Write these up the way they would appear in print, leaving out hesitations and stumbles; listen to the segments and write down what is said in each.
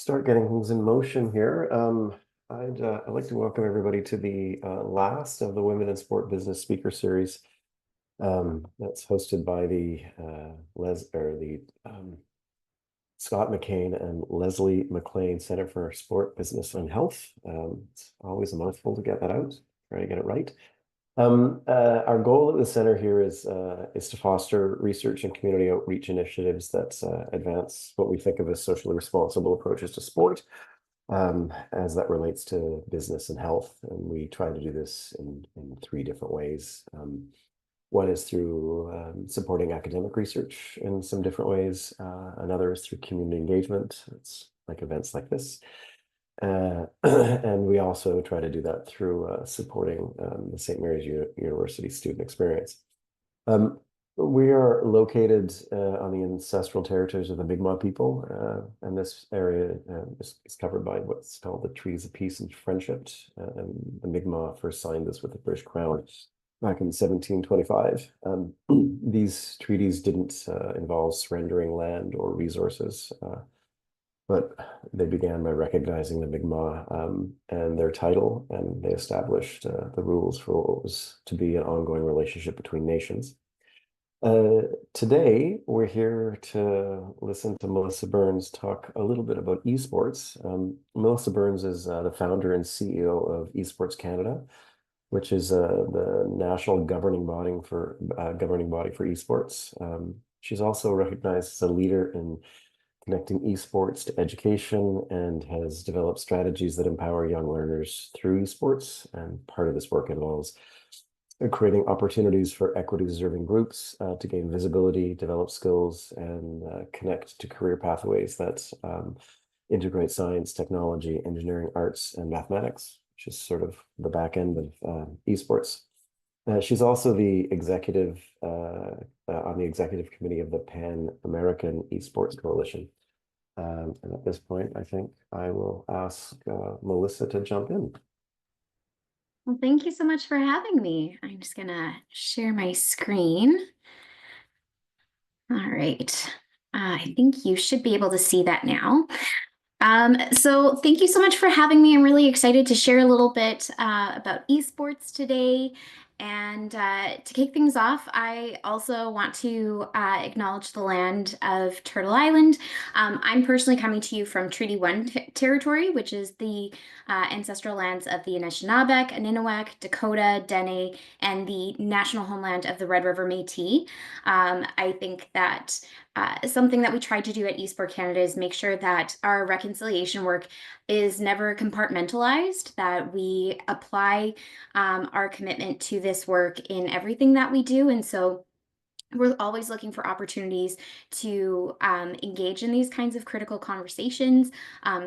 start getting things in motion here. I'd like to welcome everybody to the last of the Women in Sport Business Speaker Series. That's hosted by the Scott McCain and Leslie McLean Center for Sport, Business, and Health. It's always a mouthful to get that out. Try to get it right. Our goal at the center here is to foster research and community outreach initiatives that advance what we think of as socially responsible approaches to sport, as that relates to business and health. And we try to do this in three different ways. One is through supporting academic research in some different ways. Another is through community engagement. It's like events like this. And we also try to do that through supporting the St. Mary's University student experience. We are located on the ancestral territories of the Mi'kmaq people, and this area is covered by what's called the Treaties of Peace and Friendship. And the Mi'kmaq first signed this with the British Crown back in 1725. These treaties didn't involve surrendering land or resources, but they began by recognizing the Mi'kmaq and their title, and they established the rules for what was to be an ongoing relationship between nations. Today, we're here to listen to Melissa Burns talk a little bit about esports. Melissa Burns is the founder and CEO of Esports Canada, which is the national governing body for esports. She's also recognized as a leader in connecting esports to education and has developed strategies that empower young learners through esports. And part of this work involves creating opportunities for equity-deserving groups to gain visibility, develop skills, and connect to career pathways that integrate science, technology, engineering, arts, and mathematics, which is sort of the back end of esports. She's also the executive on the executive committee of the Pan-American Esports Coalition. And at this point, I think I will ask Melissa to jump in. Well, thank you so much for having me. I'm just gonna share my screen. All right. I think you should be able to see that now. So thank you so much for having me. I'm really excited to share a little bit about esports today. And to kick things off, I also want to acknowledge the land of Turtle Island. I'm personally coming to you from Treaty 1 territory, which is the ancestral lands of the Anishinaabeg, Aniniwak, Dakota, Dene, and the national homeland of the Red River Métis. I think that something that we tried to do at Esports Canada is make sure that our reconciliation work is never compartmentalized, that we apply our commitment to this work in everything that we do. And so we're always looking for opportunities to engage in these kinds of critical conversations.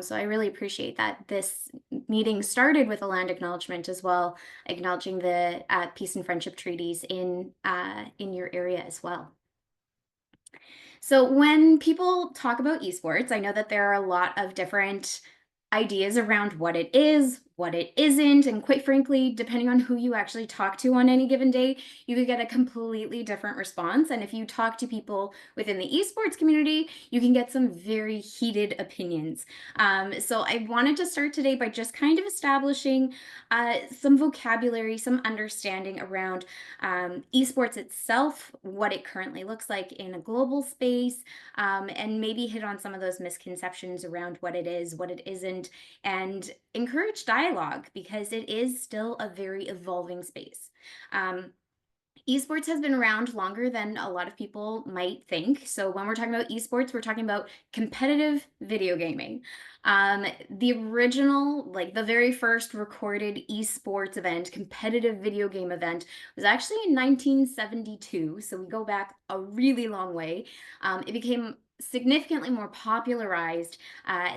So I really appreciate that this meeting started with a land acknowledgement as well, acknowledging the peace and friendship treaties in your area as well. So when people talk about esports, I know that there are a lot of different ideas around what it is, what it isn't, and quite frankly, depending on who you actually talk to on any given day, you could get a completely different response. And if you talk to people within the esports community, you can get some very heated opinions. So I wanted to start today by just kind of establishing some vocabulary, some understanding around esports itself, what it currently looks like in a global space, and maybe hit on some of those misconceptions around what it is, what it isn't, and encourage dialogue because it is still a very evolving space. Esports has been around longer than a lot of people might think. So when we're talking about esports, we're talking about competitive video gaming. The original, like the very first recorded esports event, competitive video game event, was actually in 1972. So we go back a really long way. It became significantly more popularized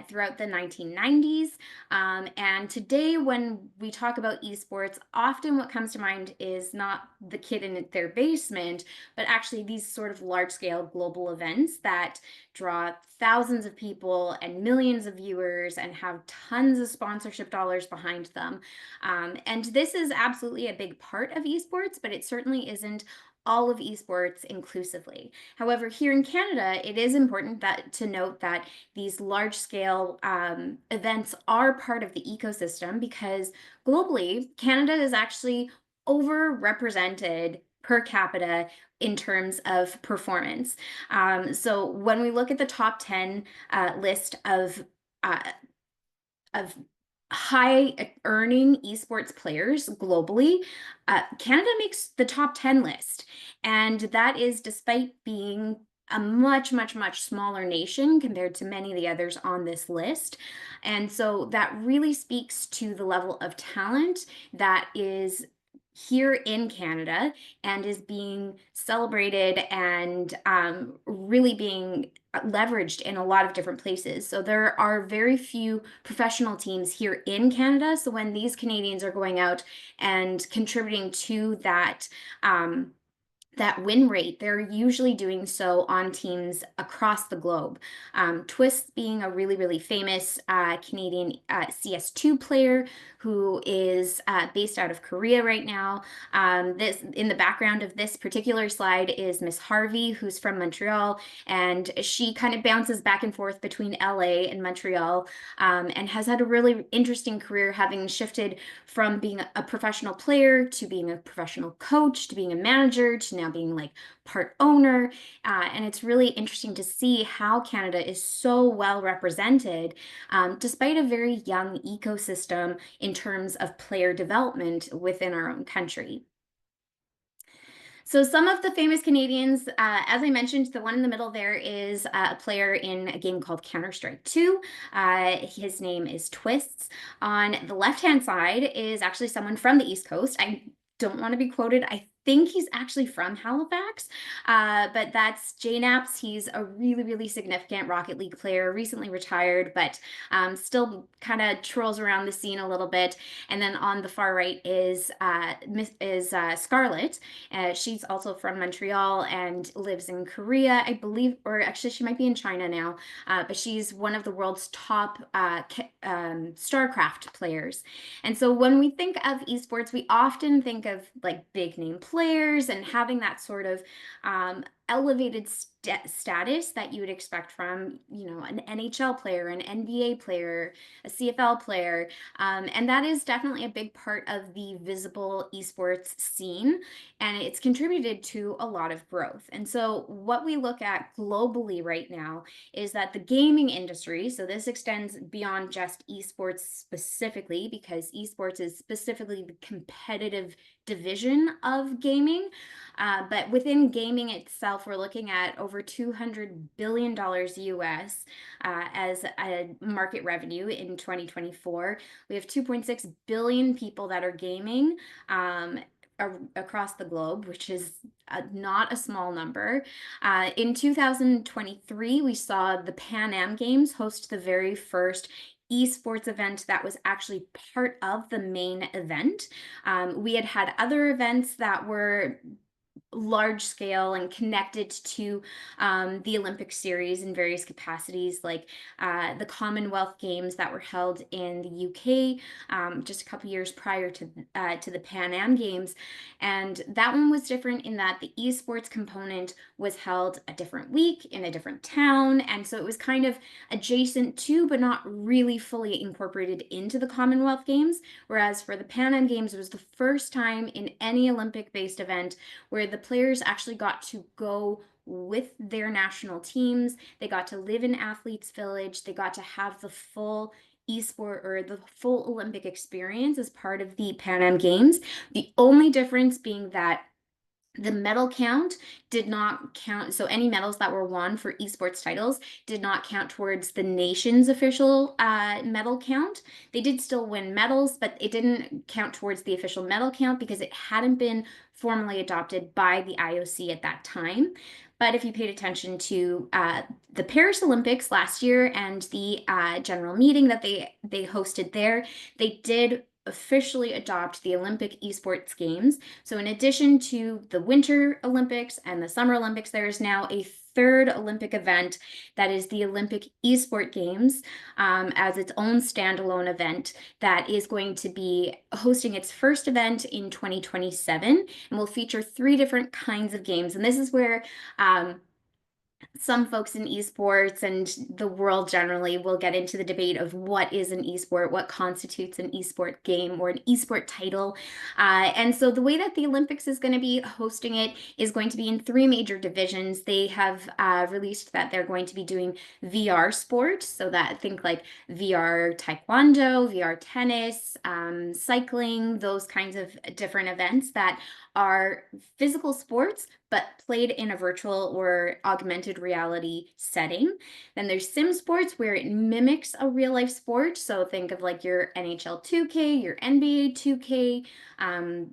throughout the 1990s. And today, when we talk about esports, often what comes to mind is not the kid in their basement, but actually these sort of large-scale global events that draw thousands of people and millions of viewers and have tons of sponsorship dollars behind them. And this is absolutely a big part of esports, but it certainly isn't all of esports inclusively. However, here in Canada, it is important to note that these large-scale events are part of the ecosystem, because globally, Canada is actually overrepresented per capita in terms of performance. So when we look at the top 10 list uh, of high earning esports players globally, Canada makes the top 10 list. And that is despite being a much, much, much smaller nation compared to many of the others on this list. And so that really speaks to the level of talent that is here in Canada and is being celebrated and really being leveraged in a lot of different places. So there are very few professional teams here in Canada. So when these Canadians are going out and contributing to that win rate, they're usually doing so on teams across the globe. Twist being a really, really famous Canadian CS2 player who is based out of Korea right now. This in the background of this particular slide is Miss Harvey, who's from Montreal, and she kind of bounces back and forth between LA and Montreal, and has had a really interesting career, having shifted from being a professional player to being a professional coach to being a manager to now being like part owner. And it's really interesting to see how Canada is so well represented, despite a very young ecosystem in terms of player development within our own country. So some of the famous Canadians, as I mentioned, the one in the middle there is a player in a game called Counter-Strike 2. His name is Twists. On the left-hand side is actually someone from the East Coast. I don't want to be quoted. I think he's actually from Halifax, but that's JNaps. He's a really, really significant Rocket League player, recently retired, but still kind of trolls around the scene a little bit. And then on the far right is Scarlett. She's also from Montreal and lives in Korea, I believe, or actually she might be in China now, but she's one of the world's top StarCraft players. And so when we think of esports, we often think of like big name players and having that sort of elevated status that you would expect from, an NHL player, an NBA player, a CFL player. And that is definitely a big part of the visible esports scene, and it's contributed to a lot of growth. And so what we look at globally right now is that the gaming industry, so this extends beyond just esports specifically, because esports is specifically the competitive division of gaming. But within gaming itself, we're looking at over $200 billion US as a market revenue in 2024. We have 2.6 billion people that are gaming across the globe, which is not a small number. In 2023, we saw the Pan Am Games host the very first esports event that was actually part of the main event. We had other events that were large scale and connected to the Olympic series in various capacities, like the Commonwealth Games that were held in the UK just a couple years prior to the Pan Am Games. And that one was different in that the esports component was held a different week in a different town. And so it was kind of adjacent to, but not really fully incorporated into the Commonwealth Games. Whereas for the Pan Am Games, it was the first time in any Olympic-based event where the players actually got to go with their national teams. They got to live in Athletes Village. They got to have the full esport or the full Olympic experience as part of the Pan Am Games. The only difference being that the medal count did not count. So any medals that were won for esports titles did not count towards the nation's official medal count. They did still win medals, but it didn't count towards the official medal count because it hadn't been formally adopted by the IOC at that time. But if you paid attention to the Paris Olympics last year and the general meeting that they hosted there, they did officially adopt the Olympic Esports Games. So in addition to the Winter Olympics and the Summer Olympics, there is now a third Olympic event that is the Olympic Esports Games, as its own standalone event that is going to be hosting its first event in 2027 and will feature 3 different kinds of games. And this is where some folks in esports and the world generally will get into the debate of what is an esport, what constitutes an esport game or an esport title. And so the way that the Olympics is going to be hosting it is going to be in 3 major divisions. They have released that they're going to be doing VR sport, so that think like VR taekwondo, VR tennis, cycling, those kinds of different events that are physical sports but played in a virtual or augmented reality setting. Then there's sim sports where it mimics a real life sport. So think of like your NHL 2K, your NBA 2K,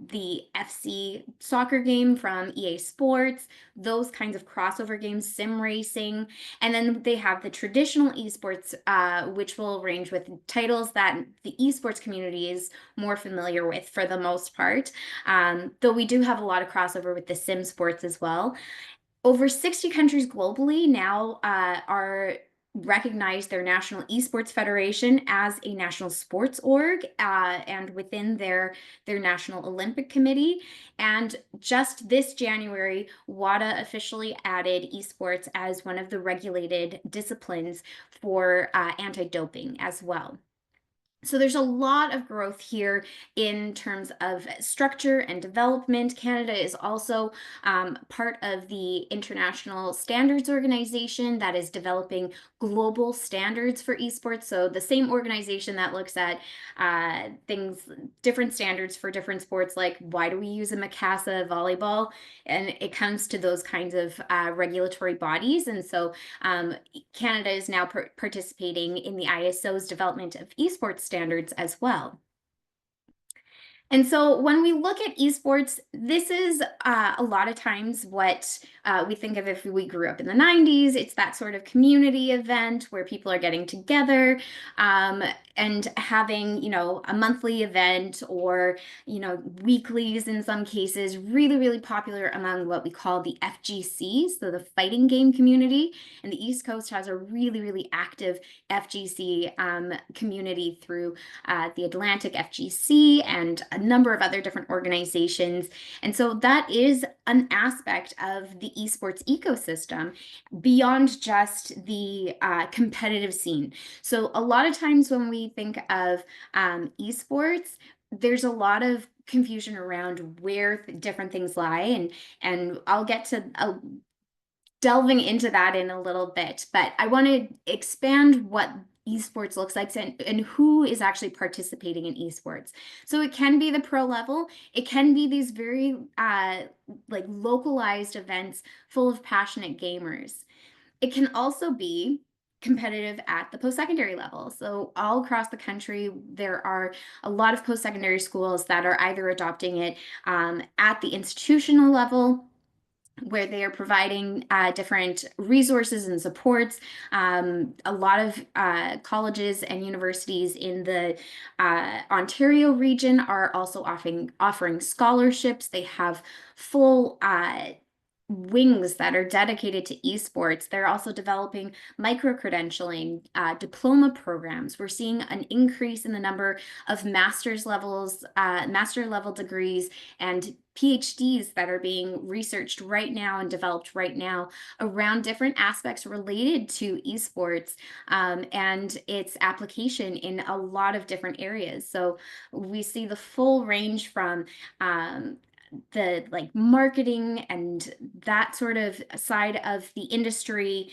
the FC soccer game from EA Sports, those kinds of crossover games, sim racing. And then they have the traditional esports, which will range with titles that the esports community is more familiar with for the most part. Though we do have a lot of crossover with the sim sports as well. Over 60 countries globally now are recognize their National Esports Federation as a national sports org, and within their National Olympic Committee. And just this January, WADA officially added esports as one of the regulated disciplines for anti-doping as well. So there's a lot of growth here in terms of structure and development. Canada is also part of the International Standards Organization that is developing global standards for esports. So the same organization that looks at things, different standards for different sports, like why do we use a Mikasa volleyball? And it comes to those kinds of regulatory bodies. And so Canada is now participating in the ISO's development of esports standards as well. And so when we look at esports, this is a lot of times what we think of if we grew up in the 90s. It's that sort of community event where people are getting together and having, you know, a monthly event or, you know, weeklies in some cases, really, really popular among what we call the FGC, so the fighting game community. And the East Coast has a really, really active FGC community through the Atlantic FGC and a number of other different organizations. And so that is an aspect of the esports ecosystem beyond just the competitive scene. So a lot of times when we think of esports, there's a lot of confusion around where different things lie, and I'll get to delving into that in a little bit, but I want to expand what esports looks like and who is actually participating in esports. So it can be the pro level. It can be these very like localized events full of passionate gamers. It can also be competitive at the post-secondary level. So all across the country, there are a lot of post-secondary schools that are either adopting it at the institutional level, where they are providing different resources and supports. A lot of colleges and universities in the Ontario region are also offering scholarships. They have full wings that are dedicated to esports. They're also developing micro-credentialing, diploma programs. We're seeing an increase in the number of master level degrees and PhDs that are being researched right now and developed right now around different aspects related to esports and its application in a lot of different areas. So we see the full range from the like marketing and that sort of side of the industry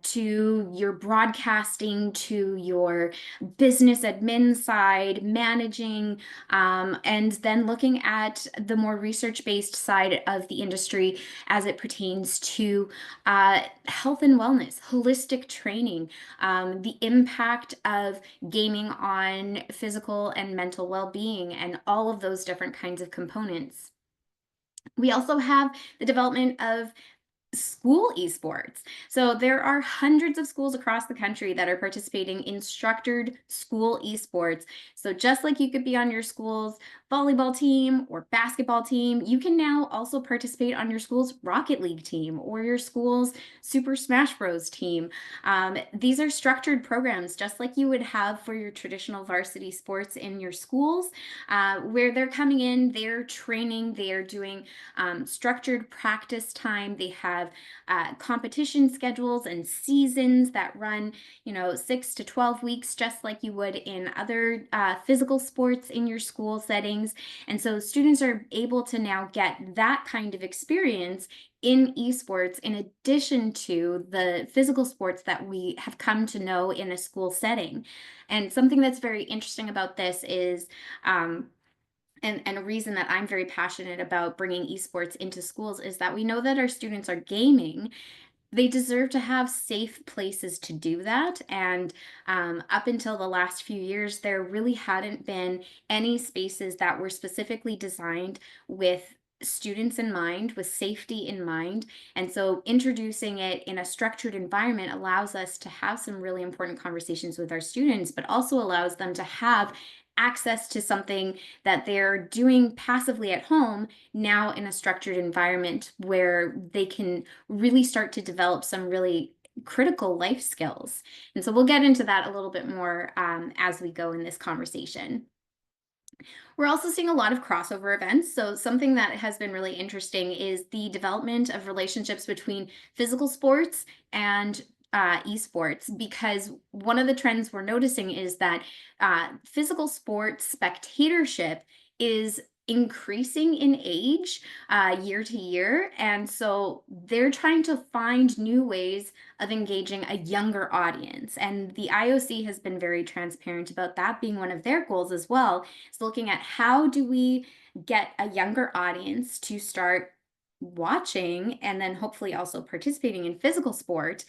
to your broadcasting, to your business admin side, managing, and then looking at the more research-based side of the industry as it pertains to health and wellness, holistic training, the impact of gaming on physical and mental well-being, and all of those different kinds of components. We also have the development of school esports. So there are hundreds of schools across the country that are participating in structured school esports. So just like you could be on your school's volleyball team or basketball team, you can now also participate on your school's Rocket League team or your school's Super Smash Bros. Team. These are structured programs just like you would have for your traditional varsity sports in your schools, where they're coming in, they're training, they're doing structured practice time. They have competition schedules and seasons that run, 6 to 12 weeks, just like you would in other physical sports in your school settings. And so students are able to now get that kind of experience in esports in addition to the physical sports that we have come to know in a school setting. And something that's very interesting about this is and a reason that I'm very passionate about bringing esports into schools is that we know that our students are gaming. They deserve to have safe places to do that. And up until the last few years, there really hadn't been any spaces that were specifically designed with students in mind, with safety in mind. And so introducing it in a structured environment allows us to have some really important conversations with our students, but also allows them to have access to something that they're doing passively at home now in a structured environment where they can really start to develop some really critical life skills. And so we'll get into that a little bit more as we go in this conversation. We're also seeing a lot of crossover events. So something that has been really interesting is the development of relationships between physical sports and esports, because one of the trends we're noticing is that physical sports spectatorship is increasing in age year to year. And so they're trying to find new ways of engaging a younger audience. And the IOC has been very transparent about that being one of their goals as well. Is looking at how do we get a younger audience to start watching and then hopefully also participating in physical sport,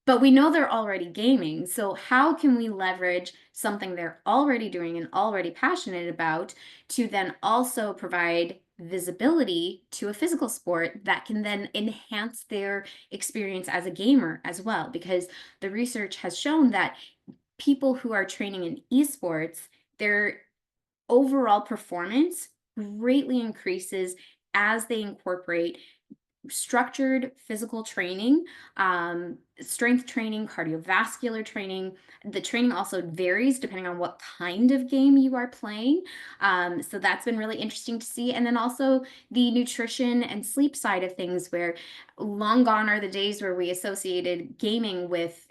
but we know they're already gaming. So how can we leverage something they're already doing and already passionate about to then also provide visibility to a physical sport that can then enhance their experience as a gamer as well? Because the research has shown that people who are training in esports, their overall performance greatly increases as they incorporate structured physical training, strength training, cardiovascular training. The training also varies depending on what kind of game you are playing. So that's been really interesting to see. And then also the nutrition and sleep side of things, where long gone are the days where we associated gaming with,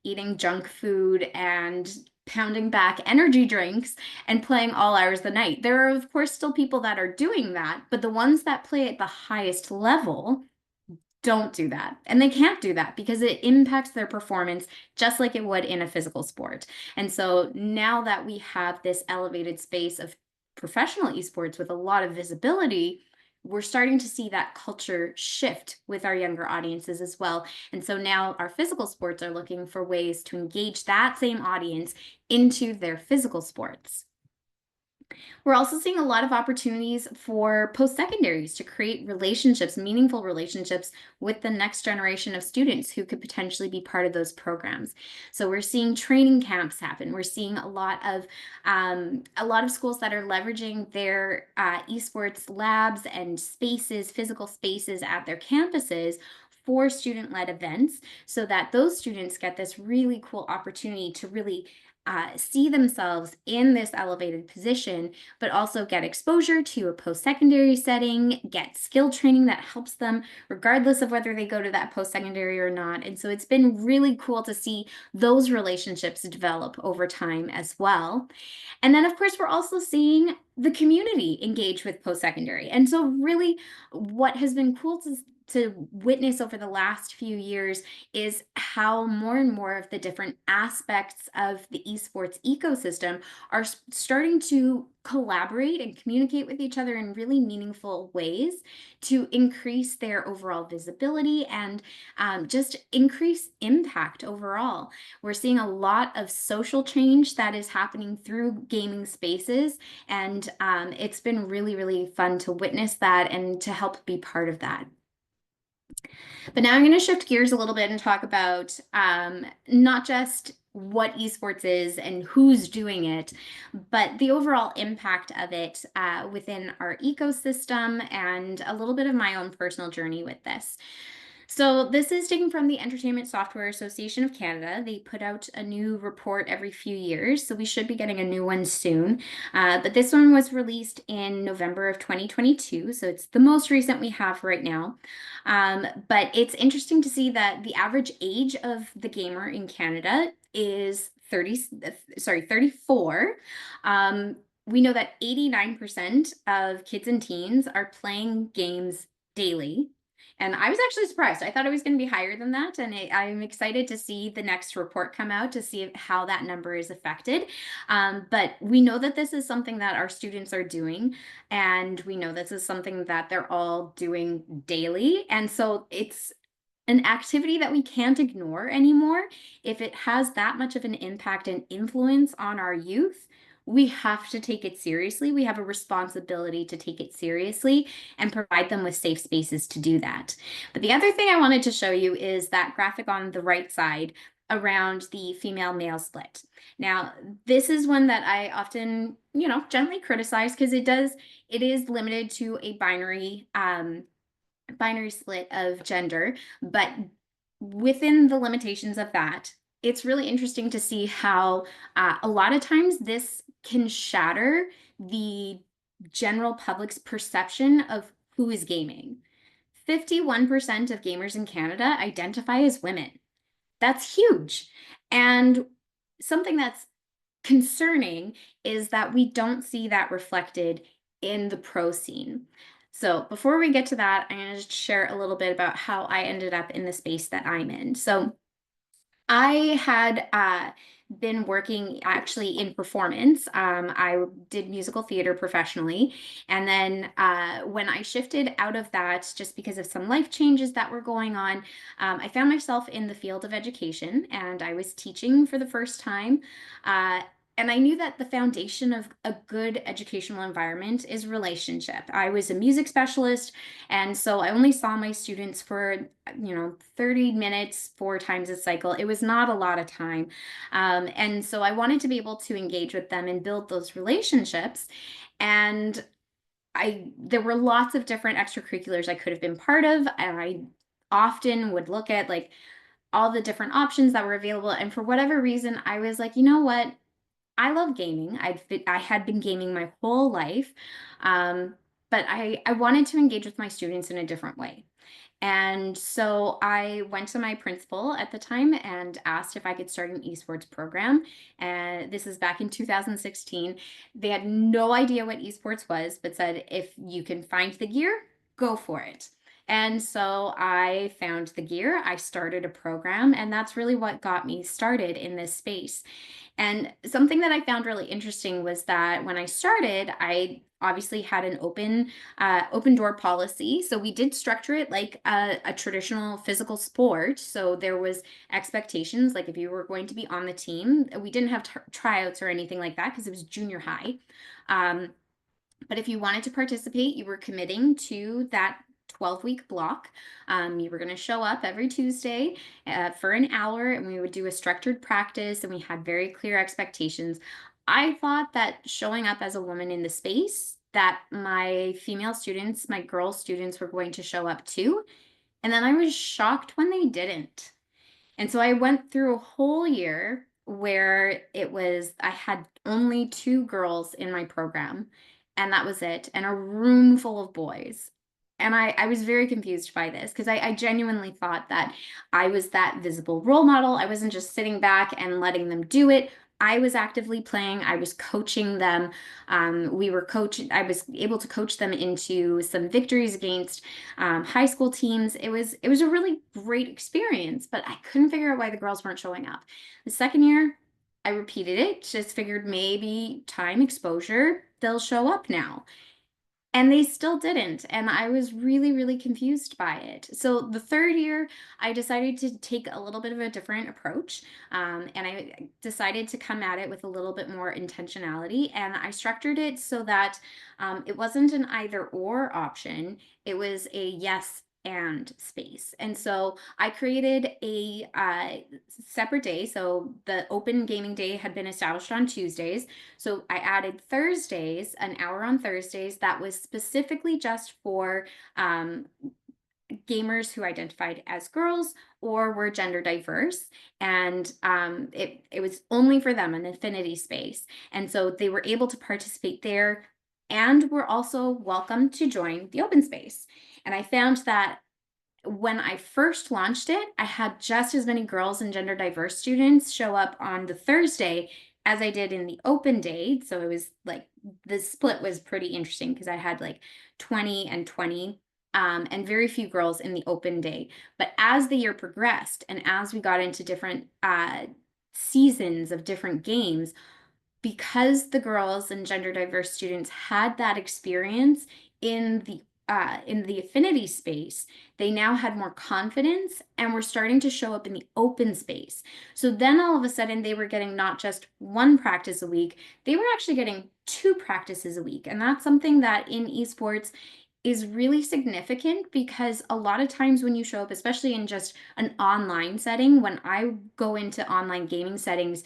eating junk food and pounding back energy drinks and playing all hours of the night. There are, of course, still people that are doing that, but the ones that play at the highest level don't do that. And they can't do that because it impacts their performance just like it would in a physical sport. And so now that we have this elevated space of professional esports with a lot of visibility, we're starting to see that culture shift with our younger audiences as well. And so now our physical sports are looking for ways to engage that same audience into their physical sports. We're also seeing a lot of opportunities for post-secondaries to create relationships, meaningful relationships with the next generation of students who could potentially be part of those programs. So we're seeing training camps happen. We're seeing a lot of schools that are leveraging their esports labs and spaces, physical spaces at their campuses for student-led events, so that those students get this really cool opportunity to really see themselves in this elevated position, but also get exposure to a post-secondary setting, get skill training that helps them regardless of whether they go to that post-secondary or not. And so it's been really cool to see those relationships develop over time as well. And then, of course, we're also seeing the community engage with post-secondary. And so really what has been cool to witness over the last few years is how more and more of the different aspects of the esports ecosystem are starting to collaborate and communicate with each other in really meaningful ways to increase their overall visibility and just increase impact overall. We're seeing a lot of social change that is happening through gaming spaces, and it's been really, really fun to witness that and to help be part of that. But now I'm going to shift gears a little bit and talk about not just what esports is and who's doing it, but the overall impact of it within our ecosystem and a little bit of my own personal journey with this. So this is taken from the Entertainment Software Association of Canada. They put out a new report every few years, so we should be getting a new one soon. But this one was released in November of 2022, so it's the most recent we have right now. But it's interesting to see that the average age of the gamer in Canada is 34. We know that 89% of kids and teens are playing games daily. And I was actually surprised. I thought it was going to be higher than that. And I'm excited to see the next report come out to see how that number is affected. But we know that this is something that our students are doing. And we know this is something that they're all doing daily. And so it's an activity that we can't ignore anymore. If it has that much of an impact and influence on our youth, we have to take it seriously. We have a responsibility to take it seriously and provide them with safe spaces to do that. But the other thing I wanted to show you is that graphic on the right side around the female male split. Now, this is one that I often, gently criticize because it is limited to a binary split of gender, but within the limitations of that, it's really interesting to see how a lot of times this can shatter the general public's perception of who is gaming. 51% of gamers in Canada identify as women. That's huge. And something that's concerning is that we don't see that reflected in the pro scene. So before we get to that, I'm going to share a little bit about how I ended up in the space that I'm in. So I had been working actually in performance. I did musical theater professionally. And then when I shifted out of that, just because of some life changes that were going on, I found myself in the field of education and I was teaching for the first time. And I knew that the foundation of a good educational environment is relationship. I was a music specialist, and so I only saw my students for 30 minutes 4 times a cycle. It was not a lot of time. And so I wanted to be able to engage with them and build those relationships. And there were lots of different extracurriculars I could have been part of. And I often would look at like all the different options that were available. And for whatever reason, I was like, you know what? I love gaming. I had been gaming my whole life. But I wanted to engage with my students in a different way. And so I went to my principal at the time and asked if I could start an esports program. And this is back in 2016. They had no idea what esports was, but said, if you can find the gear, go for it. And so I found the gear, I started a program, and that's really what got me started in this space. And something that I found really interesting was that when I started, I obviously had an open door policy. So we did structure it like a traditional physical sport. So there was expectations, like if you were going to be on the team, we didn't have tryouts or anything like that because it was junior high. But if you wanted to participate, you were committing to that 12-week block. You were going to show up every Tuesday for an hour, and we would do a structured practice, and we had very clear expectations. I thought that showing up as a woman in the space, that my female students, my girl students were going to show up too. And then I was shocked when they didn't. And so I went through a whole year where I had only 2 girls in my program, and that was it, and a room full of boys. And I was very confused by this because I genuinely thought that I was that visible role model. I wasn't just sitting back and letting them do it. I was actively playing. I was coaching them. I was able to coach them into some victories against high school teams. It was a really great experience, but I couldn't figure out why the girls weren't showing up. The second year, I repeated it, just figured maybe time exposure, they'll show up now. And they still didn't. And I was really, really confused by it. So the third year, I decided to take a little bit of a different approach. And I decided to come at it with a little bit more intentionality. And I structured it so that it wasn't an either or option. It was a yes and space. And so I created a separate day. So the open gaming day had been established on Tuesdays. So I added Thursdays, an hour on Thursdays that was specifically just for um, gamers who identified as girls or were gender diverse. And it was only for them, an affinity space. And so they were able to participate there and were also welcome to join the open space. And I found that when I first launched it, I had just as many girls and gender diverse students show up on the Thursday as I did in the open day. So it was like the split was pretty interesting because I had like 20 and 20, and very few girls in the open day. But as the year progressed and as we got into different seasons of different games, because the girls and gender diverse students had that experience in the affinity space, they now had more confidence and were starting to show up in the open space. So then all of a sudden they were getting not just one practice a week, they were actually getting 2 practices a week. And that's something that in esports is really significant because a lot of times when you show up, especially in just an online setting, when I go into online gaming settings,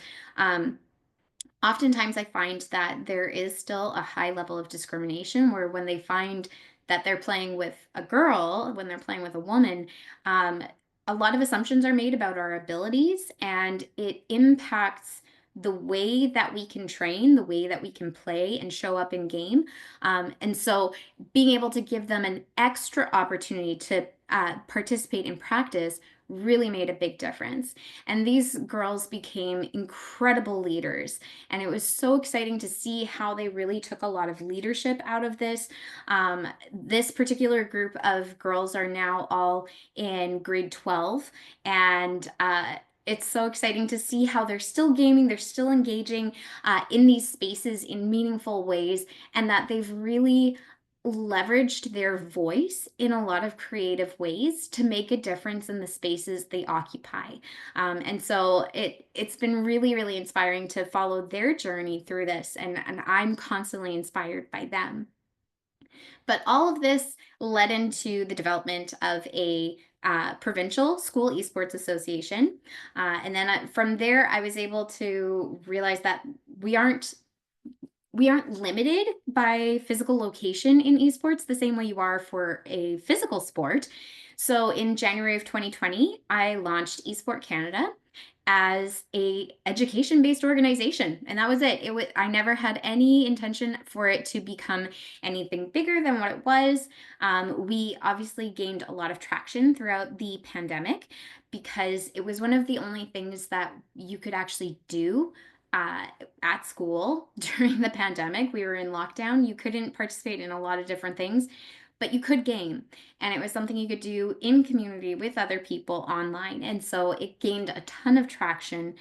oftentimes I find that there is still a high level of discrimination where when they find that they're playing with a girl, when they're playing with a woman, um, a lot of assumptions are made about our abilities, and it impacts the way that we can train, the way that we can play and show up in game. And so being able to give them an extra opportunity to participate in practice really made a big difference. And these girls became incredible leaders. And it was so exciting to see how they really took a lot of leadership out of this. This particular group of girls are now all in grade 12. And it's so exciting to see how they're still gaming, they're still engaging in these spaces in meaningful ways, and that they've really leveraged their voice in a lot of creative ways to make a difference in the spaces they occupy. And so it's been really, really inspiring to follow their journey through this, and I'm constantly inspired by them. But all of this led into the development of a provincial school esports association. And then from there, I was able to realize that we aren't limited by physical location in esports the same way you are for a physical sport. So in January of 2020, I launched Esports Canada as a education-based organization, and that was it. I never had any intention for it to become anything bigger than what it was. We obviously gained a lot of traction throughout the pandemic because it was one of the only things that you could actually do uh, at school during the pandemic. We were in lockdown. You couldn't participate in a lot of different things, but you could game. And it was something you could do in community with other people online. And so it gained a ton of traction.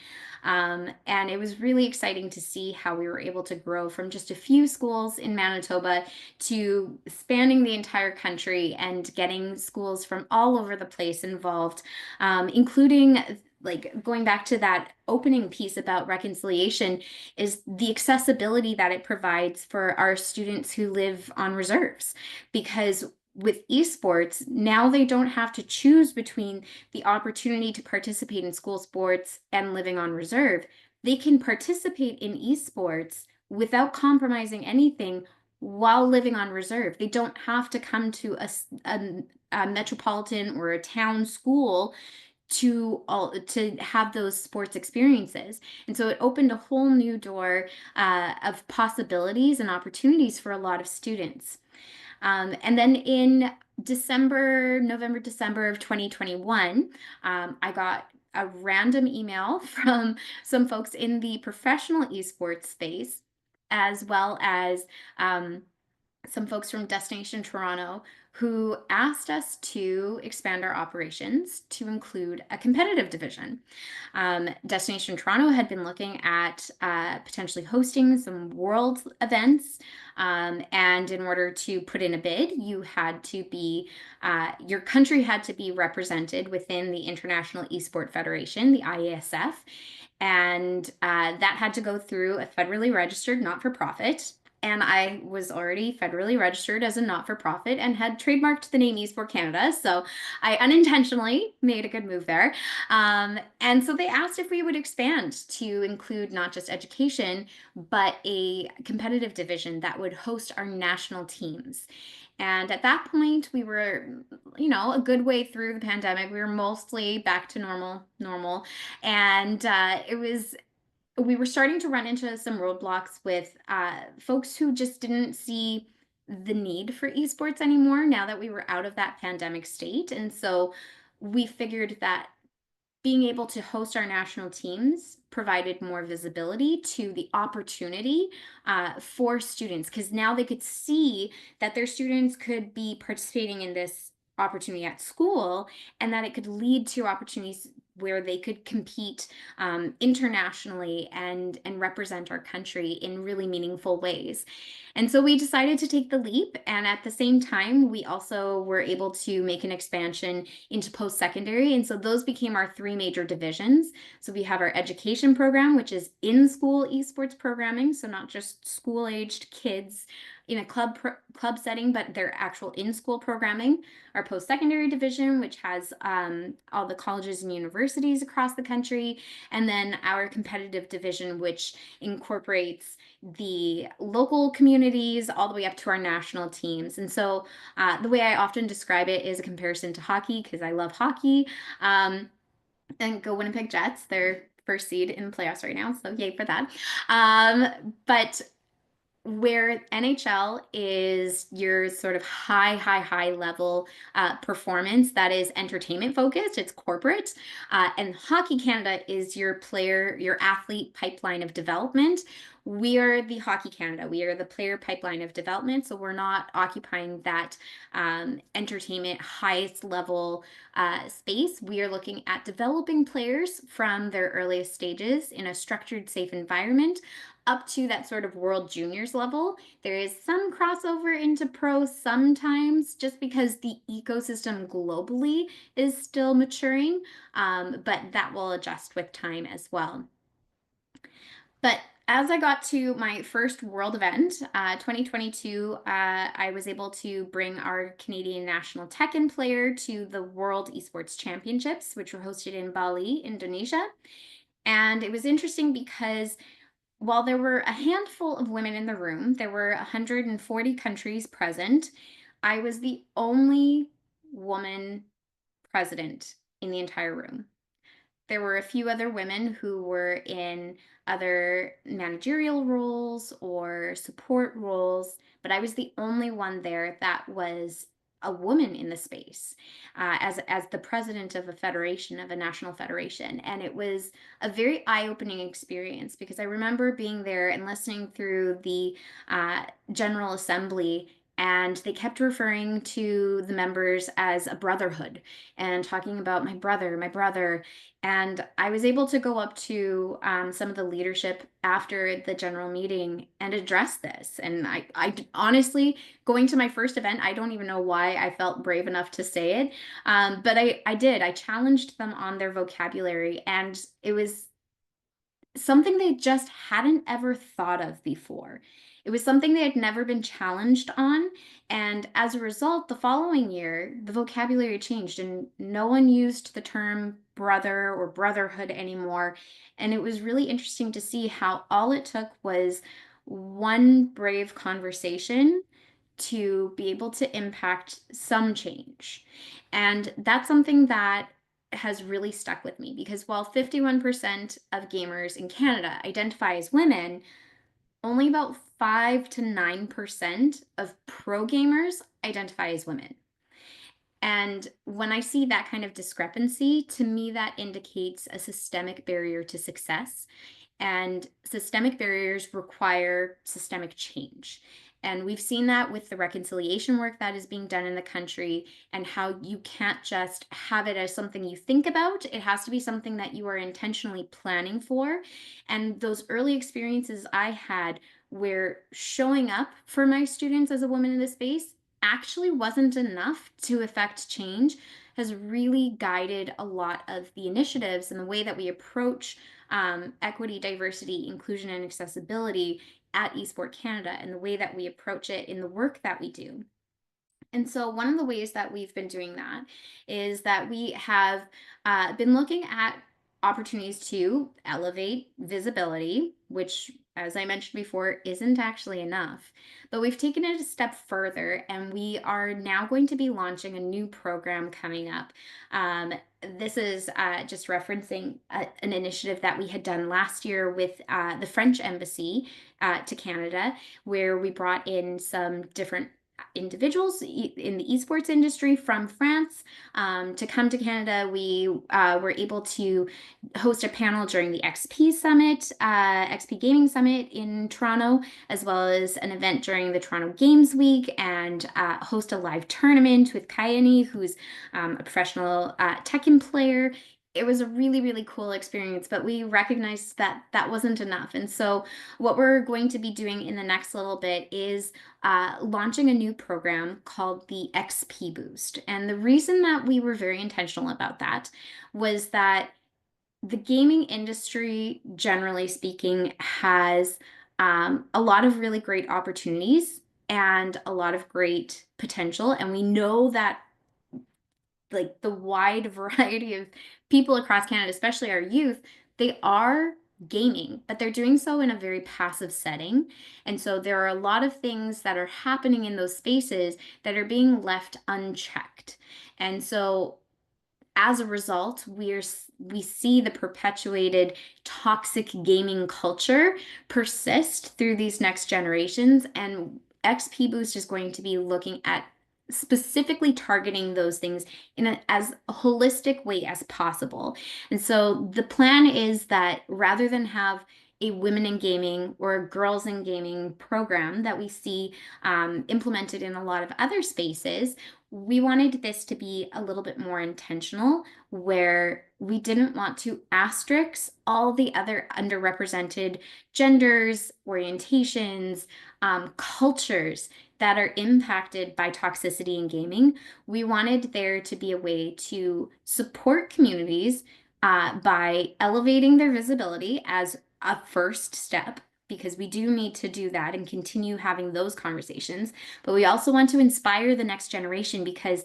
And it was really exciting to see how we were able to grow from just a few schools in Manitoba to spanning the entire country and getting schools from all over the place involved, including like going back to that opening piece about reconciliation, is the accessibility that it provides for our students who live on reserves. Because with esports, now they don't have to choose between the opportunity to participate in school sports and living on reserve. They can participate in esports without compromising anything while living on reserve. They don't have to come to a metropolitan or a town school to have those sports experiences. And so it opened a whole new door of possibilities and opportunities for a lot of students. And then in November, December of 2021, I got a random email from some folks in the professional esports space, as well as some folks from Destination Toronto, who asked us to expand our operations to include a competitive division. Destination Toronto had been looking at potentially hosting some world events. And in order to put in a bid, your country had to be represented within the International Esport Federation, the IASF. And that had to go through a federally registered not-for-profit. and I was already federally registered as a not-for-profit and had trademarked the name Esports Canada. So I unintentionally made a good move there. And so they asked if we would expand to include not just education, but a competitive division that would host our national teams. And at that point, we were, a good way through the pandemic. We were mostly back to normal. And we were starting to run into some roadblocks with folks who just didn't see the need for esports anymore now that we were out of that pandemic state. And so we figured that being able to host our national teams provided more visibility to the opportunity for students, because now they could see that their students could be participating in this opportunity at school, and that it could lead to opportunities where they could compete internationally and represent our country in really meaningful ways. And so we decided to take the leap. And at the same time, we also were able to make an expansion into post-secondary. And so those became our three major divisions. So we have our education program, which is in-school esports programming. So not just school-aged kids in a club setting, but their actual in-school programming. Our post-secondary division, which has all the colleges and universities across the country. And then our competitive division, which incorporates the local communities all the way up to our national teams. And so the way I often describe it is a comparison to hockey, because I love hockey. And go Winnipeg Jets. They're first seed in the playoffs right now, so yay for that. But where NHL is your sort of high level performance that is entertainment focused, it's corporate, and Hockey Canada is your athlete pipeline of development. We are the Hockey Canada. We are the player pipeline of development. So we're not occupying that entertainment highest level space. We are looking at developing players from their earliest stages in a structured, safe environment up to that sort of World Juniors level. There is some crossover into pro sometimes, just because the ecosystem globally is still maturing, but that will adjust with time as well. But as I got to my first world event, 2022, I was able to bring our Canadian national Tekken player to the World Esports Championships, which were hosted in Bali, Indonesia. And it was interesting because while there were a handful of women in the room, there were 140 countries present. I was the only woman president in the entire room. There were a few other women who were in other managerial roles or support roles, but I was the only one there that was a woman in the space as the president of a federation, of a national federation. And it was a very eye-opening experience, because I remember being there and listening through the General Assembly, and they kept referring to the members as a brotherhood and talking about my brother. And I was able to go up to some of the leadership after the general meeting and address this. And I honestly, going to my first event, I don't even know why I felt brave enough to say it. But I did. I challenged them on their vocabulary, and it was something they just hadn't ever thought of before. It was something they had never been challenged on. And as a result, the following year, the vocabulary changed and no one used the term brother or brotherhood anymore. And it was really interesting to see how all it took was one brave conversation to be able to impact some change. And that's something that has really stuck with me, because while 51% of gamers in Canada identify as women, only about 5 to 9% of pro gamers identify as women. And when I see that kind of discrepancy, to me, that indicates a systemic barrier to success. And systemic barriers require systemic change. And we've seen that with the reconciliation work that is being done in the country, and how you can't just have it as something you think about. It has to be something that you are intentionally planning for. And those early experiences I had, where showing up for my students as a woman in this space actually wasn't enough to affect change, has really guided a lot of the initiatives and the way that we approach equity, diversity, inclusion, and accessibility at Esports Canada, and the way that we approach it in the work that we do. And so one of the ways that we've been doing that is that we have been looking at opportunities to elevate visibility, which, as I mentioned before, isn't actually enough. But we've taken it a step further, and we are now going to be launching a new program coming up. This is just referencing an initiative that we had done last year with the French Embassy to Canada, where we brought in some different individuals in the esports industry from France to come to Canada. We were able to host a panel during the XP Summit, XP Gaming Summit in Toronto, as well as an event during the Toronto Games Week, and host a live tournament with Kayani, who's a professional Tekken player. It was a really, really cool experience, but we recognized that that wasn't enough. And so what we're going to be doing in the next little bit is launching a new program called the XP Boost. And the reason that we were very intentional about that was that the gaming industry, generally speaking, has a lot of really great opportunities and a lot of great potential. And we know that like the wide variety of people across Canada, especially our youth, they are gaming, but they're doing so in a very passive setting. And so there are a lot of things that are happening in those spaces that are being left unchecked. And so as a result, we see the perpetuated toxic gaming culture persist through these next generations. And XP Boost is going to be looking at specifically targeting those things in as holistic way as possible. And so the plan is that rather than have a women in gaming or a girls in gaming program that we see implemented in a lot of other spaces, we wanted this to be a little bit more intentional, where we didn't want to asterisk all the other underrepresented genders, orientations, cultures that are impacted by toxicity in gaming. We wanted there to be a way to support communities by elevating their visibility as a first step, because we do need to do that and continue having those conversations. But we also want to inspire the next generation, because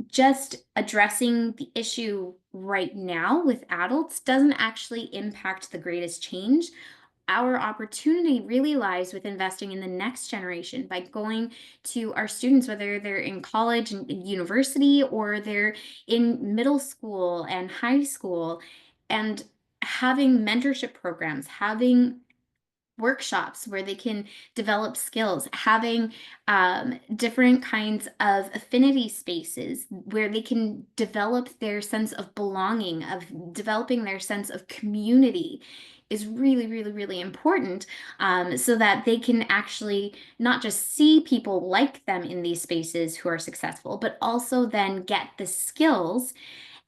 just addressing the issue right now with adults doesn't actually impact the greatest change. Our opportunity really lies with investing in the next generation by going to our students, whether they're in college and university or they're in middle school and high school, and having mentorship programs, having workshops where they can develop skills, having different kinds of affinity spaces where they can develop their sense of belonging, of developing their sense of community is really, really, really important, so that they can actually not just see people like them in these spaces who are successful, but also then get the skills.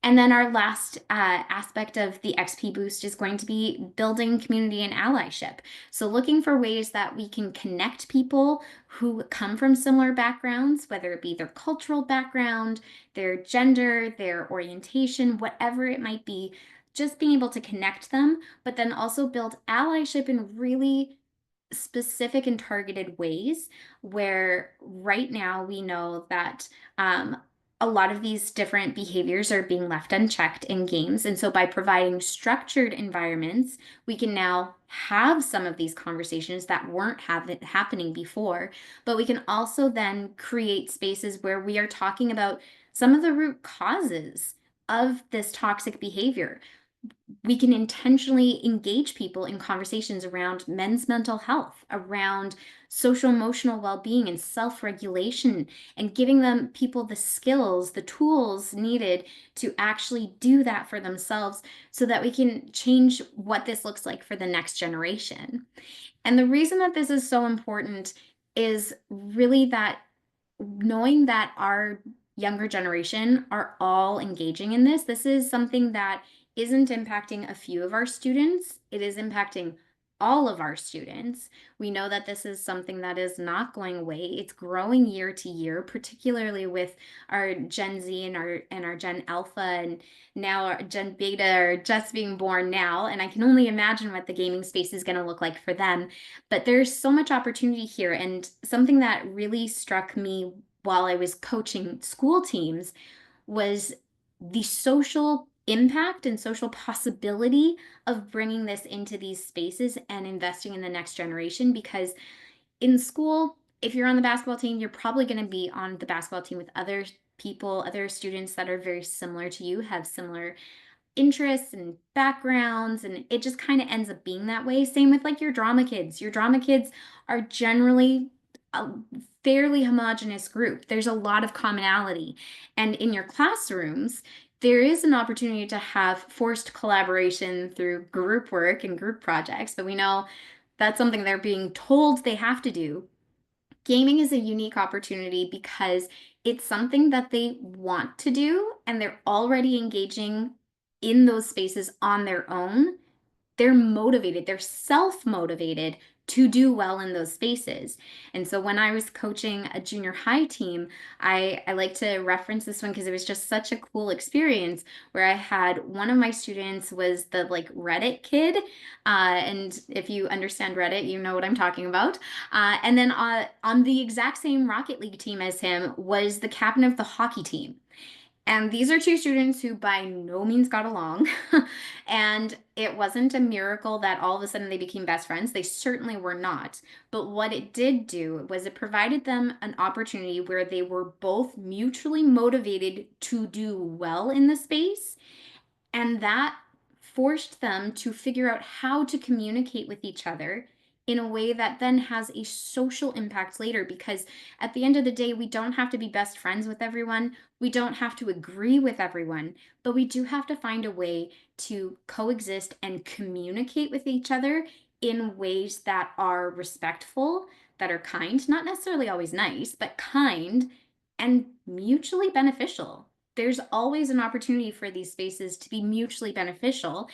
And then our last aspect of the XP Boost is going to be building community and allyship. So looking for ways that we can connect people who come from similar backgrounds, whether it be their cultural background, their gender, their orientation, whatever it might be, just being able to connect them, but then also build allyship in really specific and targeted ways, where right now we know that a lot of these different behaviors are being left unchecked in games. And so by providing structured environments, we can now have some of these conversations that weren't happening before, but we can also then create spaces where we are talking about some of the root causes of this toxic behavior. We can intentionally engage people in conversations around men's mental health, around social emotional well-being and self-regulation, and giving them people the skills, the tools needed to actually do that for themselves, so that we can change what this looks like for the next generation. And the reason that this is so important is really that knowing that our younger generation are all engaging in this is something that isn't impacting a few of our students. It is impacting all of our students. We know that this is something that is not going away. It's growing year to year, particularly with our Gen Z and our Gen Alpha, and now our Gen Beta are just being born now. And I can only imagine what the gaming space is going to look like for them. But there's so much opportunity here. And something that really struck me while I was coaching school teams was the social impact and social possibility of bringing this into these spaces and investing in the next generation. Because in school, if you're on the basketball team, you're probably going to be on the basketball team with other people, other students that are very similar to you, have similar interests and backgrounds, and it just kind of ends up being that way. Same with like your drama kids. Your drama kids are generally a fairly homogenous group. There's a lot of commonality. And in your classrooms, there is an opportunity to have forced collaboration through group work and group projects, but we know that's something they're being told they have to do. Gaming is a unique opportunity because it's something that they want to do and they're already engaging in those spaces on their own. They're motivated, they're self-motivated to do well in those spaces. And so when I was coaching a junior high team, I like to reference this one because it was just such a cool experience where I had one of my students was the like Reddit kid. And if you understand Reddit, you know what I'm talking about. And then on the exact same Rocket League team as him was the captain of the hockey team. And these are two students who by no means got along. And it wasn't a miracle that all of a sudden they became best friends. They certainly were not. But what it did do was it provided them an opportunity where they were both mutually motivated to do well in the space, and that forced them to figure out how to communicate with each other in a way that then has a social impact later. Because at the end of the day, we don't have to be best friends with everyone. We don't have to agree with everyone, but we do have to find a way to coexist and communicate with each other in ways that are respectful, that are kind, not necessarily always nice, but kind and mutually beneficial. There's always an opportunity for these spaces to be mutually beneficial.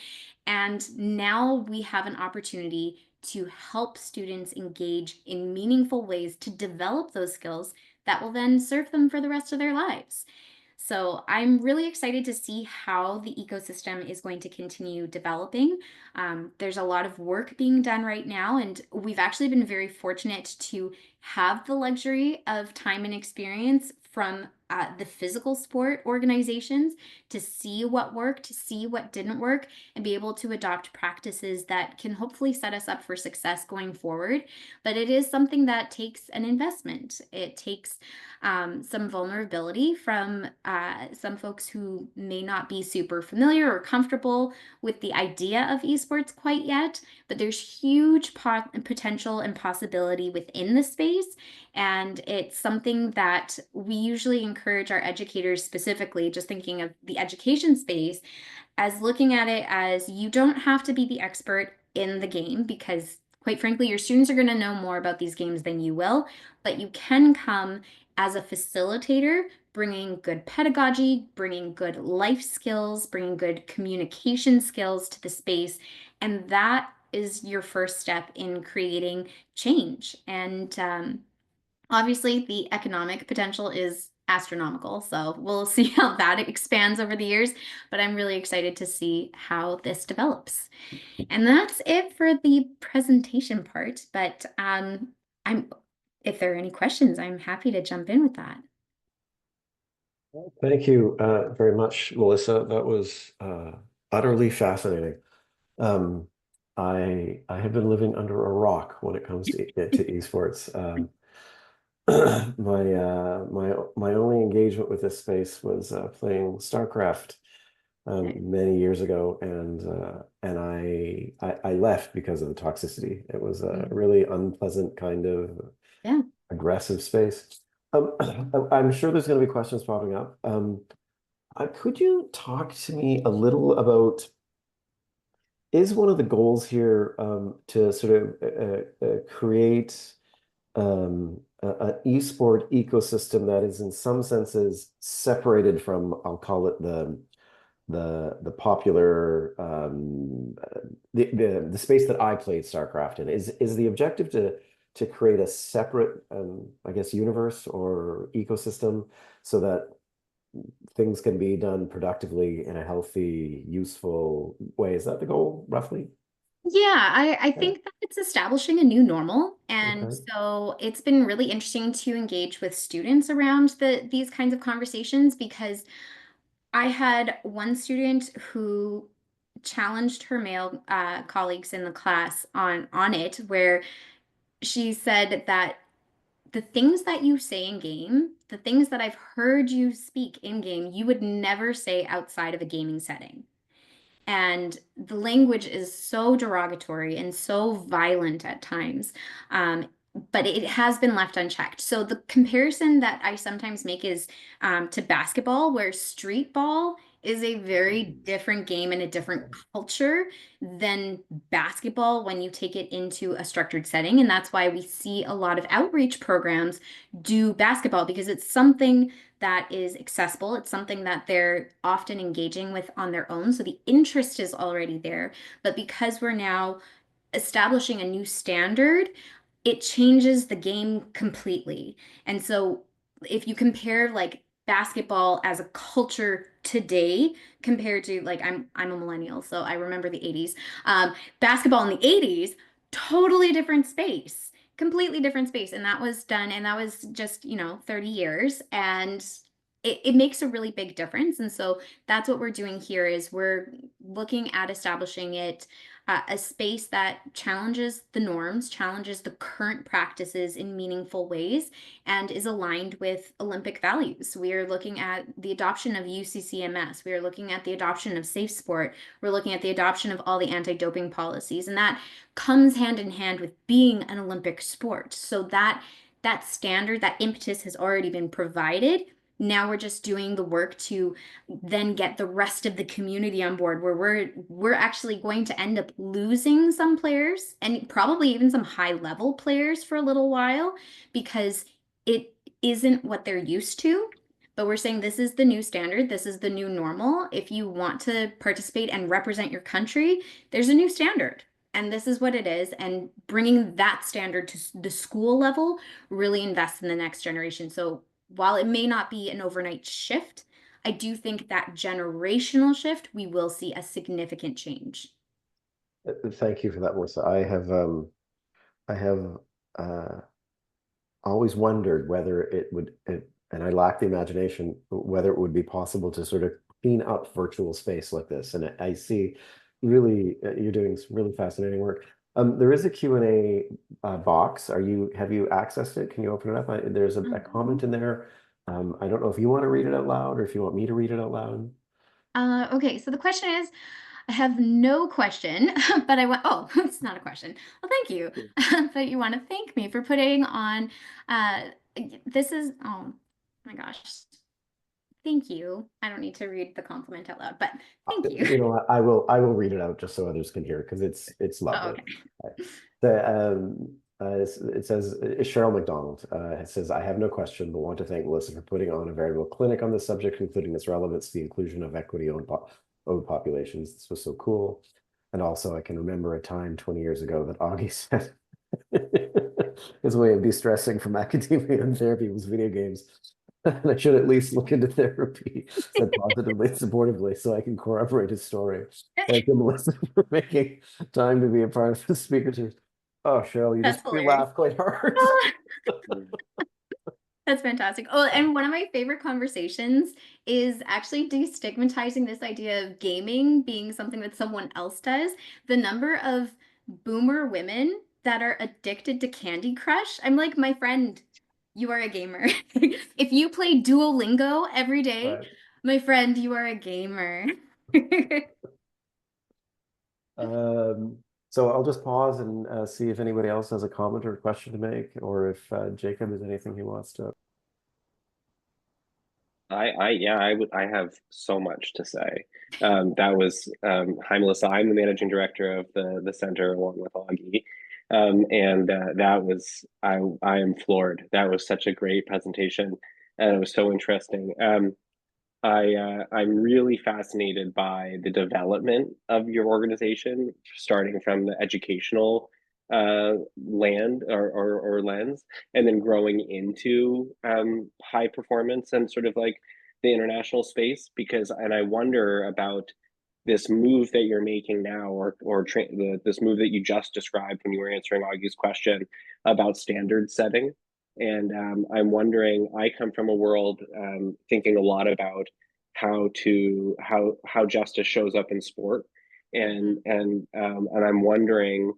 And now we have an opportunity to help students engage in meaningful ways to develop those skills that will then serve them for the rest of their lives. So I'm really excited to see how the ecosystem is going to continue developing. There's a lot of work being done right now, and we've actually been very fortunate to have the luxury of time and experience from the physical sport organizations to see what worked, to see what didn't work, and be able to adopt practices that can hopefully set us up for success going forward. But it is something that takes an investment. It takes some vulnerability from some folks who may not be super familiar or comfortable with the idea of esports quite yet, but there's huge potential and possibility within the space. And it's something that we usually encourage our educators, specifically just thinking of the education space, as looking at it as you don't have to be the expert in the game, because quite frankly, your students are going to know more about these games than you will, but you can come as a facilitator, bringing good pedagogy, bringing good life skills, bringing good communication skills to the space. And that is your first step in creating change. And obviously, the economic potential is astronomical. So we'll see how that expands over the years. But I'm really excited to see how this develops. And that's it for the presentation part. But I'm if there are any questions, I'm happy to jump in with that. Thank you very much, Melissa. That was utterly fascinating. Um, I have been living under a rock when it comes to esports. My only engagement with this space was playing StarCraft many years ago, and I left because of the toxicity. It was a really unpleasant kind of Yeah. aggressive space. I'm sure there's going to be questions popping up. Could you talk to me a little about, is one of the goals here to sort of create an esport ecosystem that is in some senses separated from, I'll call it the popular the space that I played StarCraft in. Is the objective to create a separate I guess universe or ecosystem so that things can be done productively in a healthy, useful way? Is that the goal, roughly? Yeah, I Yeah. think that it's establishing a new normal. And Okay. so it's been really interesting to engage with students around these kinds of conversations because I had one student who challenged her male colleagues in the class on it, where she said that the things that you say in game, the things that I've heard you speak in game, you would never say outside of a gaming setting. And the language is so derogatory and so violent at times. Um, but it has been left unchecked. So the comparison that I sometimes make is to basketball, where street ball is a very different game and a different culture than basketball when you take it into a structured setting. And that's why we see a lot of outreach programs do basketball because it's something that is accessible. It's something that they're often engaging with on their own. So the interest is already there. But because we're now establishing a new standard, it changes the game completely. And so if you compare like basketball as a culture today compared to like I'm a millennial, so I remember the 80s. Basketball in the 80s, totally different space. Completely different space. And that was done, and that was just, 30 years. And it makes a really big difference. And so that's what we're doing here is we're looking at establishing it a space that challenges the norms, challenges the current practices in meaningful ways, and is aligned with Olympic values. We are looking at the adoption of UCCMS. We are looking at the adoption of safe sport. We're looking at the adoption of all the anti-doping policies, and that comes hand in hand with being an Olympic sport. So that standard, that impetus has already been provided. Now we're just doing the work to then get the rest of the community on board where we're actually going to end up losing some players and probably even some high level players for a little while because it isn't what they're used to. But we're saying this is the new standard, this is the new normal. If you want to participate and represent your country, there's a new standard. And this is what it is. And bringing that standard to the school level really invests in the next generation. So while it may not be an overnight shift, I do think that generational shift, we will see a significant change. Thank you for that, Melissa. I have uh, always wondered whether and I lack the imagination, whether it would be possible to sort of clean up virtual space like this. And I see really, you're doing some really fascinating work. There is a Q&A box. Have you accessed it? Can you open it up? There's a comment in there. I don't know if you want to read it out loud or if you want me to read it out loud. Okay, so the question is, I have no question, but I want, oh, it's not a question. Well, thank you. But you want to thank me for putting on, uh, this is, oh my gosh, thank you. I don't need to read the compliment out loud, but thank you. You know what? I will read it out just so others can hear because it's Oh, lovely. okay. It says Cheryl McDonald. It says, I have no question, but want to thank Melissa for putting on a veritable clinic on this subject, including its relevance to the inclusion of equity-owned populations. This was so cool. And also, I can remember a time 20 years ago that Augie said his way of de-stressing from academia and therapy was video games. And I should at least look into therapy, said positively and supportively, so I can corroborate his story. Thank you, Melissa, for making time to be a part of the speaker series. Oh, Cheryl, you That's just made me hilarious. laugh quite hard. That's fantastic. Oh, and one of my favorite conversations is actually destigmatizing this idea of gaming being something that someone else does. The number of boomer women that are addicted to Candy Crush, I'm like, my friend, you are a gamer. If you play Duolingo every day, Right. my friend, you are a gamer. Um, so I'll just pause and see if anybody else has a comment or a question to make, or if Jacob has anything he wants to. Yeah, I have so much to say. That was Hi Melissa. I'm the managing director of the center along with Augie, and that was I am floored. That was such a great presentation, and it was so interesting. I'm really fascinated by the development of your organization, starting from the educational land or lens, and then growing into high performance and sort of like the international space. And I wonder about this move that you're making now, this move that you just described when you were answering Augie's question about standard setting. And I'm wondering, I come from a world thinking a lot about how justice shows up in sport, and I'm wondering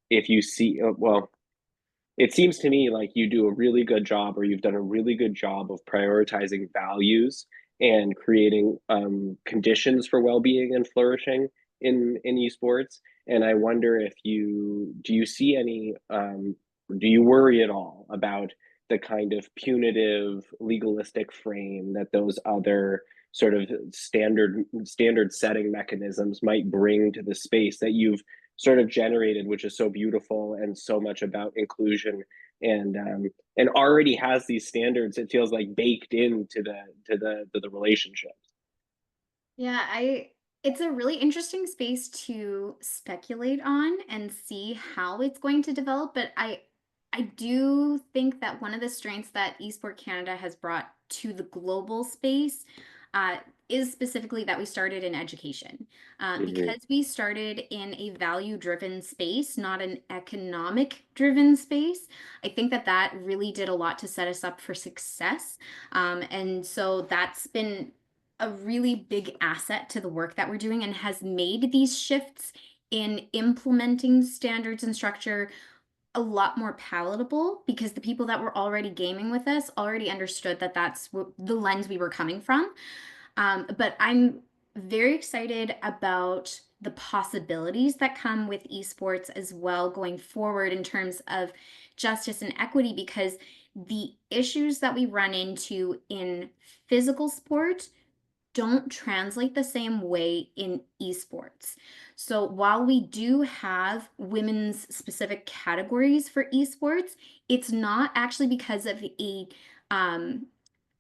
if you see well, it seems to me like you do a really good job, or you've done a really good job of prioritizing values and creating conditions for well-being and flourishing in esports. And I wonder if you do you see any do you worry at all about the kind of punitive legalistic frame that those other sort of standard setting mechanisms might bring to the space that you've sort of generated, which is so beautiful and so much about inclusion, and already has these standards, it feels like, baked into the relationships. Yeah, it's a really interesting space to speculate on and see how it's going to develop, but I do think that one of the strengths that Esport Canada has brought to the global space is specifically that we started in education. Mm-hmm. Because we started in a value-driven space, not an economic-driven space, I think that that really did a lot to set us up for success. And so that's been a really big asset to the work that we're doing and has made these shifts in implementing standards and structure a lot more palatable, because the people that were already gaming with us already understood that that's the lens we were coming from. But I'm very excited about the possibilities that come with esports as well going forward in terms of justice and equity, because the issues that we run into in physical sport don't translate the same way in esports. So while we do have women's specific categories for esports, it's not actually because of a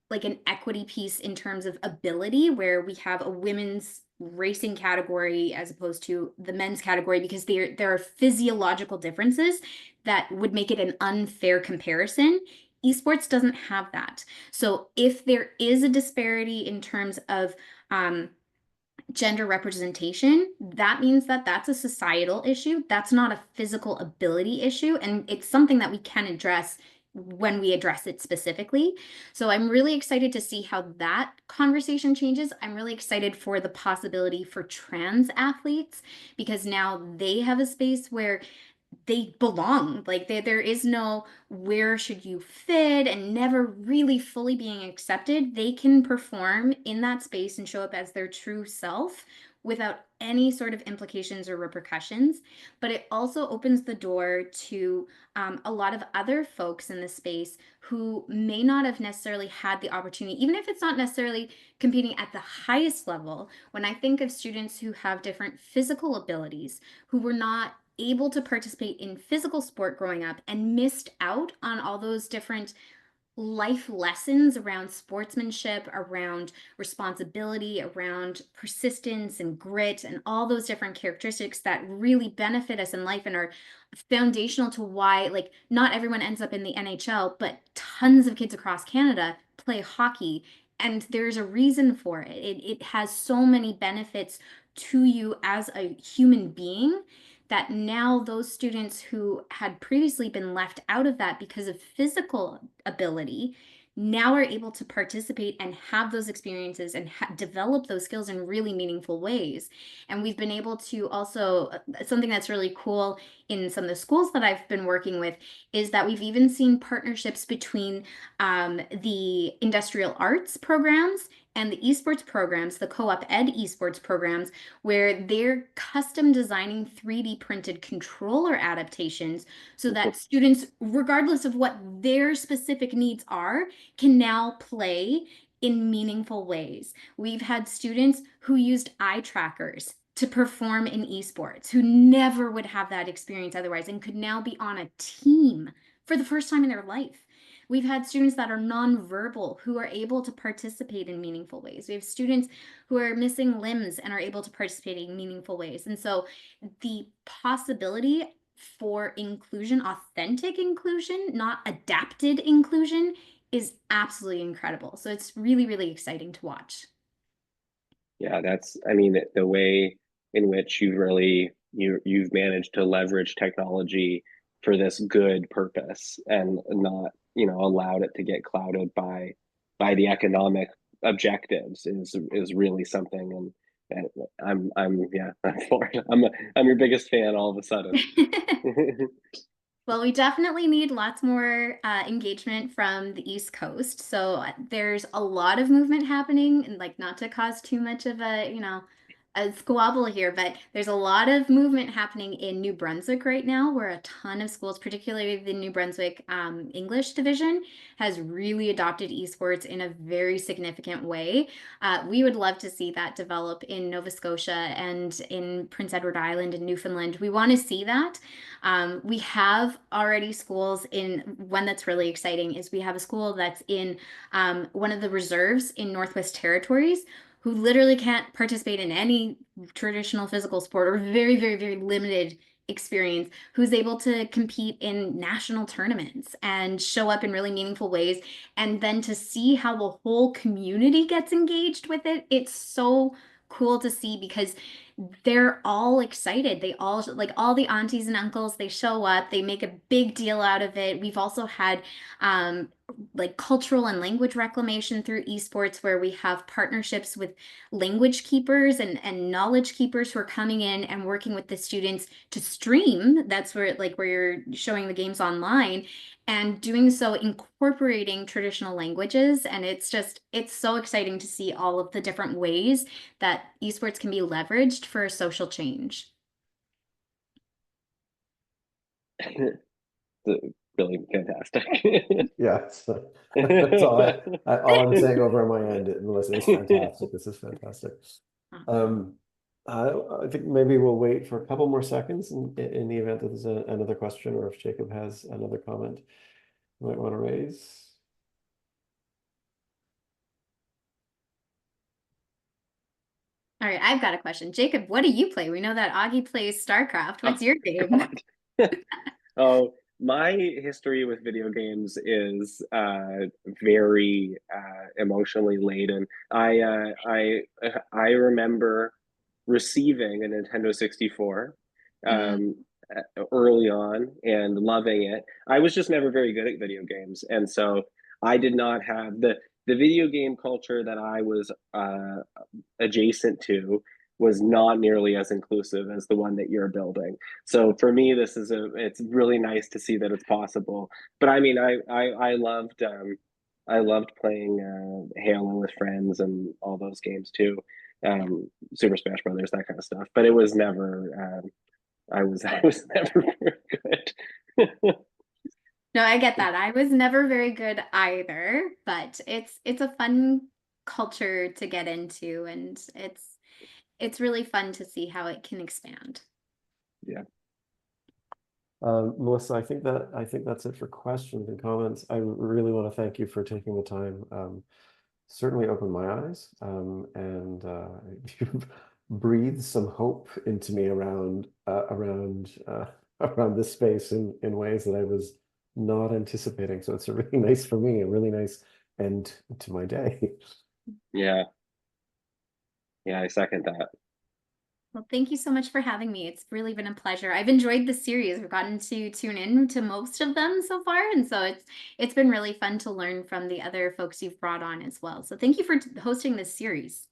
like an equity piece in terms of ability, where we have a women's racing category as opposed to the men's category, because there are physiological differences that would make it an unfair comparison. Esports doesn't have that. So if there is a disparity in terms of gender representation, that means that that's a societal issue. That's not a physical ability issue. And it's something that we can address when we address it specifically. So I'm really excited to see how that conversation changes. I'm really excited for the possibility for trans athletes, because now they have a space where they belong. Like there is no where should you fit and never really fully being accepted. They can perform in that space and show up as their true self without any sort of implications or repercussions. But it also opens the door to a lot of other folks in the space who may not have necessarily had the opportunity, even if it's not necessarily competing at the highest level. When I think of students who have different physical abilities, who were not able to participate in physical sport growing up and missed out on all those different life lessons around sportsmanship, around responsibility, around persistence and grit, and all those different characteristics that really benefit us in life and are foundational to why, like, not everyone ends up in the NHL, but tons of kids across Canada play hockey. And there's a reason for it. It has so many benefits to you as a human being, that now those students who had previously been left out of that because of physical ability now are able to participate and have those experiences and develop those skills in really meaningful ways. And we've been able to also, something that's really cool in some of the schools that I've been working with, is that we've even seen partnerships between the industrial arts programs and the esports programs, the co-op ed esports programs, where they're custom designing 3D printed controller adaptations so that students, regardless of what their specific needs are, can now play in meaningful ways. We've had students who used eye trackers to perform in esports, who never would have that experience otherwise, and could now be on a team for the first time in their life. We've had students that are nonverbal who are able to participate in meaningful ways. We have students who are missing limbs and are able to participate in meaningful ways. And so the possibility for inclusion, authentic inclusion, not adapted inclusion, is absolutely incredible. So it's really, really exciting to watch. Yeah, I mean, the way in which you've managed to leverage technology for this good purpose and not, allowed it to get clouded by the economic objectives is really something. And I'm for it. I'm your biggest fan all of a sudden. Well, we definitely need lots more engagement from the East Coast. So there's a lot of movement happening, and like not to cause too much of a squabble here, but there's a lot of movement happening in New Brunswick right now, where a ton of schools, particularly the New Brunswick English division, has really adopted esports in a very significant way. We would love to see that develop in Nova Scotia and in Prince Edward Island and Newfoundland. We want to see that. We have already schools in one that's really exciting is we have a school that's in one of the reserves in Northwest Territories who literally can't participate in any traditional physical sport or very, very, very limited experience, who's able to compete in national tournaments and show up in really meaningful ways. And then to see how the whole community gets engaged with it, it's so cool to see because they're all excited. They all, like all the aunties and uncles, they show up, they make a big deal out of it. We've also had like cultural and language reclamation through esports, where we have partnerships with language keepers and knowledge keepers who are coming in and working with the students to stream. That's where you're showing the games online and doing so incorporating traditional languages. And it's so exciting to see all of the different ways that esports can be leveraged for social change. Really fantastic. Yeah, so that's all I'm saying over on my end, Melissa. It's fantastic. This is fantastic. I think maybe we'll wait for a couple more seconds in the event that there's another question, or if Jacob has another comment you might want to raise. All right, I've got a question. Jacob, what do you play? We know that Augie plays StarCraft. What's your game? Oh, my history with video games is very emotionally laden. I remember receiving a Nintendo 64 early on and loving it. I was just never very good at video games, and so I did not have the video game culture that I was adjacent to was not nearly as inclusive as the one that you're building. So for me, it's really nice to see that it's possible. But I mean, I loved playing Halo with friends and all those games too, Super Smash Brothers, that kind of stuff. But it was never, I was never very good. No, I get that. I was never very good either, but it's a fun culture to get into, and it's really fun to see how it can expand. Yeah. Melissa, I think that's it for questions and comments. I really want to thank you for taking the time. Certainly opened my eyes, and you've breathed some hope into me around this space in ways that I was not anticipating. So it's a really nice for me, a really nice end to my day. Yeah, I second that. Well, thank you so much for having me. It's really been a pleasure. I've enjoyed the series. We've gotten to tune in to most of them so far, and so it's been really fun to learn from the other folks you've brought on as well. So thank you for hosting this series.